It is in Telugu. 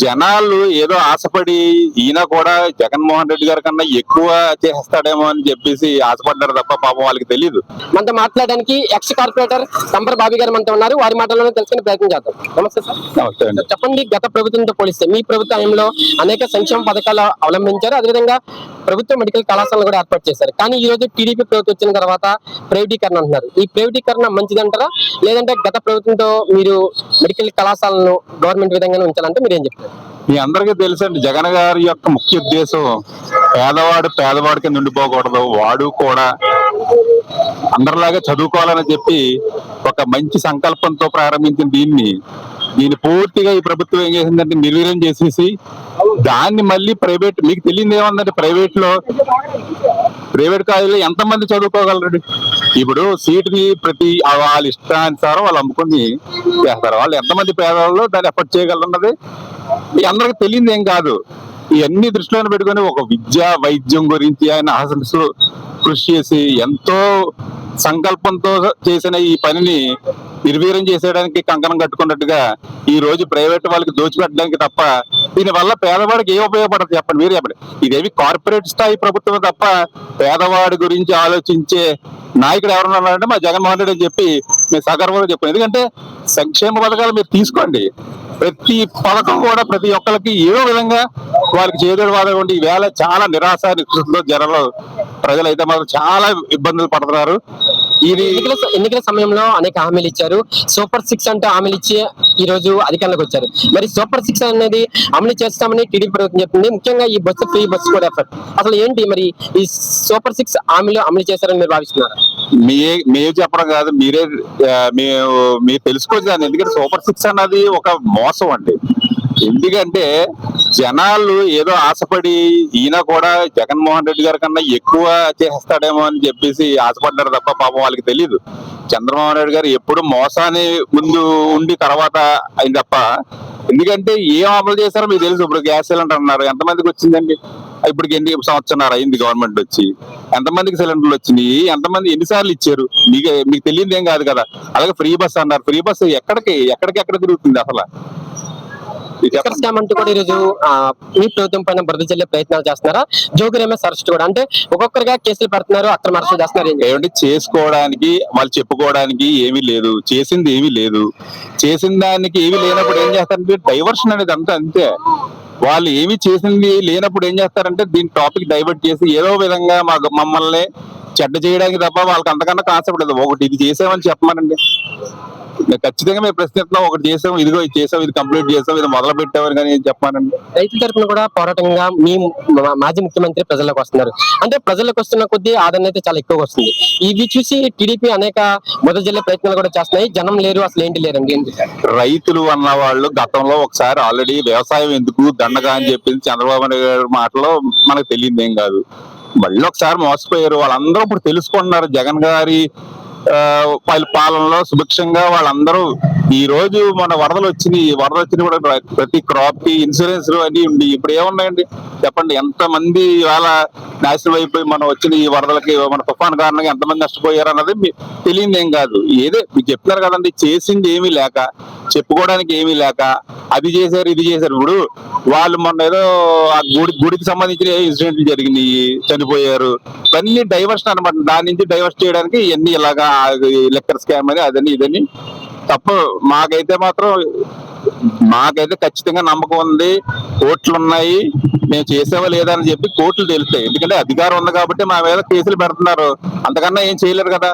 జనాలు ఏదో ఆశపడి ఈయన కూడా జగన్మోహన్ రెడ్డి గారి కన్నా ఎక్కువ చేస్తాడేమో అని చెప్పేసి ఆశపడ్డారు తప్ప పాపం వాళ్ళకి తెలియదు. మనతో మాట్లాడడానికి ఎక్స్ కార్పొరేటర్ సంబర్ బాబీ గారు మనతో ఉన్నారు. వారి మాటలను తెలుసుకునే ప్రయత్నం చేద్దాం. నమస్తే సార్. నమస్తే అండి. చెప్పండి, గత ప్రభుత్వంతో పోలిస్తే మీ ప్రభుత్వంలో అనేక సంక్షేమ పథకాలు అవలంబించారు. అదేవిధంగా ప్రభుత్వ మెడికల్ కళాశాలను కూడా ఏర్పాటు చేశారు. కానీ ఈ రోజు టీడీపీ ప్రభుత్వం వచ్చిన తర్వాత ప్రైవేటీకరణ అంటున్నారు. ఈ ప్రైవేటీకరణ మంచిదంటారా, లేదంటే గత ప్రభుత్వంతో మీరు మెడికల్ కళాశాలను గవర్నమెంట్ విధంగానే ఉంచాలంటే మీరు ఏం చెప్తారు? మీ అందరికీ తెలుసండి, జగన్ గారి యొక్క ముఖ్య ఉద్దేశం పేదవాడు కింద ఉండిపోకూడదు, వాడు కూడా అందరిలాగా చదువుకోవాలని చెప్పి ఒక మంచి సంకల్పంతో ప్రారంభించిన దీన్ని పూర్తిగా ఈ ప్రభుత్వం ఏం చేసిందంటే నిర్వీర్యం చేసేసి దాన్ని మళ్ళీ ప్రైవేట్, మీకు తెలియదు ఏమందంటే ప్రైవేట్ కాలేజీలో ఎంతమంది చదువుకోగలరు? ఇప్పుడు సీటుని వాళ్ళ ఇష్టానుసారం వాళ్ళు అమ్ముకుని చేస్తారు. వాళ్ళు ఎంతమంది పేదవాళ్ళు దాన్ని ఎఫర్ట్ చేయగలరున్నది మీ అందరికి తెలియదు ఏం కాదు. ఇవన్నీ దృష్టిలో పెట్టుకుని ఒక విద్య వైద్యం గురించి ఆయన అసలు కృషి చేసి ఎంతో సంకల్పంతో చేసిన ఈ పనిని నిర్వీర్యం చేసేయడానికి కంకణం కట్టుకున్నట్టుగా ఈ రోజు ప్రైవేట్ వాళ్ళకి దోచిపెట్టడానికి తప్ప దీనివల్ల పేదవాడికి ఏం ఉపయోగపడదు చెప్పండి, మీరు చెప్పండి. ఇదేమి కార్పొరేట్ స్థాయి ప్రభుత్వం తప్ప పేదవాడి గురించి ఆలోచించే నాయకుడు ఎవరున్నారంటే మా జగన్మోహన్ రెడ్డి అని చెప్పి మేము సగర్వంగా చెప్పాను. ఎందుకంటే సంక్షేమ పథకాలు మీరు తీసుకోండి, ప్రతి పథకం కూడా ప్రతి ఒక్కరికి ఏదో విధంగా వారికి చేదోడు వాదం. ఈవేళ చాలా నిరాశ నిస్పృహలో జనంలో ప్రజలైతే మాత్రం చాలా ఇబ్బందులు పడుతున్నారు. ఎన్నికల సమయంలో అనేక హామీలు ఇచ్చారు. సూపర్ 6 అంటూ హామీలు ఇచ్చి ఈ రోజు అధికారంలోకి వచ్చారు. మరి సూపర్ 6 అనేది అమలు చేస్తామని టీడీపీ ప్రభుత్వం చెప్తుంది. ముఖ్యంగా ఈ ఫ్రీ బస్సు కూడా ఎఫర్ట్. అసలు ఏంటి మరి ఈ సూపర్ 6 హామీలు అమలు చేశారని మీరు భావిస్తున్నారు? మేము చెప్పడం కాదు, మీరు తెలుసుకోవచ్చు. ఎందుకంటే సూపర్ 6 అన్నది ఒక మోసం అండి. ఎందుకంటే జనాలు ఏదో ఆశపడి ఈయన కూడా జగన్మోహన్ రెడ్డి గారి కన్నా ఎక్కువ చేస్తాడేమో అని చెప్పేసి ఆశపడ్డారు తప్ప పాపం వాళ్ళకి తెలియదు. చంద్రబాబు నాయుడు గారు ఎప్పుడు మోసాన్ని ముందు ఉండి తర్వాత అయింది తప్ప. ఎందుకంటే ఏం అమలు చేశారో మీకు తెలుసు. ఇప్పుడు గ్యాస్ సిలిండర్ అన్నారు, ఎంతమందికి వచ్చిందండి? ఇప్పటికి సంవత్సరం అయింది గవర్నమెంట్ వచ్చి, ఎంతమందికి సిలిండర్లు వచ్చినాయి, ఎంతమంది ఎన్నిసార్లు ఇచ్చారు మీకు తెలియదు ఏం కాదు కదా. అలాగే ఫ్రీ బస్ అన్నారు, ఫ్రీ బస్ ఎక్కడికి తిరుగుతుంది అసలు? స్కామ్ అంటూ కూడా ఈరోజు మీ ప్రభుత్వం పైన బురద చల్లే ప్రయత్నాలు చేస్తున్నారా? జోగి రమేష్ అరెస్ట్ కూడా, అంటే ఒక్కొక్కరిగా కేసులు పెడుతున్నారు, అక్రమ అరెస్టులు చేస్తున్నారు. ఏమంటే చేసుకోవడానికి వాళ్ళు చెప్పుకోవడానికి ఏమీ లేదు, చేసింది ఏమీ లేదు. చేసిన దానికి ఏమీ లేనప్పుడు ఏం చేస్తారంటే డైవర్షన్ అనేది అంతే. వాళ్ళు ఏమీ చేసింది లేనప్పుడు ఏం చేస్తారంటే దీని టాపిక్ డైవర్ట్ చేసి ఏదో విధంగా మమ్మల్ని చెడ్డ చేయడానికి తప్ప వాళ్ళకి అంతకన్నా కాన్సెప్ట్ లేదు. ఒకటి ఇది చేసామని చెప్పమనండి, ఖచ్చితంగా మేము ప్రశ్నిస్తున్నాం. ఒకటి చేసాం, ఇదిగో ఇది చేసాం, ఇది కంప్లీట్ చేసాం, ఇది మొదలు పెట్టామని కానీ చెప్పానండి. రైతుల తరఫున కూడా పోరాటంగా మీ మాజీ ముఖ్యమంత్రి ప్రజలకు వస్తున్నారు. అంటే ప్రజలకు వస్తున్న కొద్దీ ఆదరణ అయితే చాలా ఎక్కువగా వస్తుంది. ఇవి చూసి టీడీపీ అనేక మొదటి జిల్లా ప్రయత్నాలు కూడా చేస్తున్నాయి. జనం లేరు, అసలు ఏంటి లేరండి. రైతులు అన్న వాళ్ళు గతంలో ఒకసారి ఆల్రెడీ వ్యవసాయం ఎందుకు దండగా అని చెప్పింది చంద్రబాబు నాయుడు గారి మాటలో మనకు తెలియదు ఏం కాదు. మళ్ళీ ఒకసారి మోసపోయారు. వాళ్ళందరూ ఇప్పుడు తెలుసుకుంటున్నారు జగన్ గారి పాలనలో సుభిక్షంగా వాళ్ళందరూ. ఈ రోజు మన వరదలు వచ్చినాయి కూడా ప్రతి క్రాప్ కి ఇన్సూరెన్స్ అన్ని ఉండి ఇప్పుడు ఏమున్నాయండి చెప్పండి? ఎంతమంది ఇవాళ నాశనం అయిపోయి మనం వచ్చిన ఈ వరదలకి మన తుఫాను కారణంగా ఎంతమంది నష్టపోయారు అన్నది తెలియదు ఏం కాదు. మీకు చెప్తున్నారు కదండి, చేసింది ఏమీ లేక, చెప్పుకోవడానికి ఏమీ లేక అది చేశారు ఇది చేశారు. ఇప్పుడు వాళ్ళు మొన్న ఏదో ఆ గుడికి సంబంధించిన ఇన్సిడెంట్లు జరిగినాయి, చనిపోయారు. ఇవన్నీ డైవర్షన్ అనమాట. దాని నుంచి డైవర్ట్ చేయడానికి ఇవన్నీ ఇలాగా లెక్కర్ స్కామ్ అని అదని ఇదని తప్పు. మాకైతే ఖచ్చితంగా నమ్మకం ఉంది, కోర్టులు ఉన్నాయి, మేము చేసావా లేదా అని చెప్పి కోర్టులు తెలుస్తాయి. ఎందుకంటే అధికారం ఉంది కాబట్టి మా మీద కేసులు పెడుతున్నారు, అంతకన్నా ఏం చేయలేరు కదా.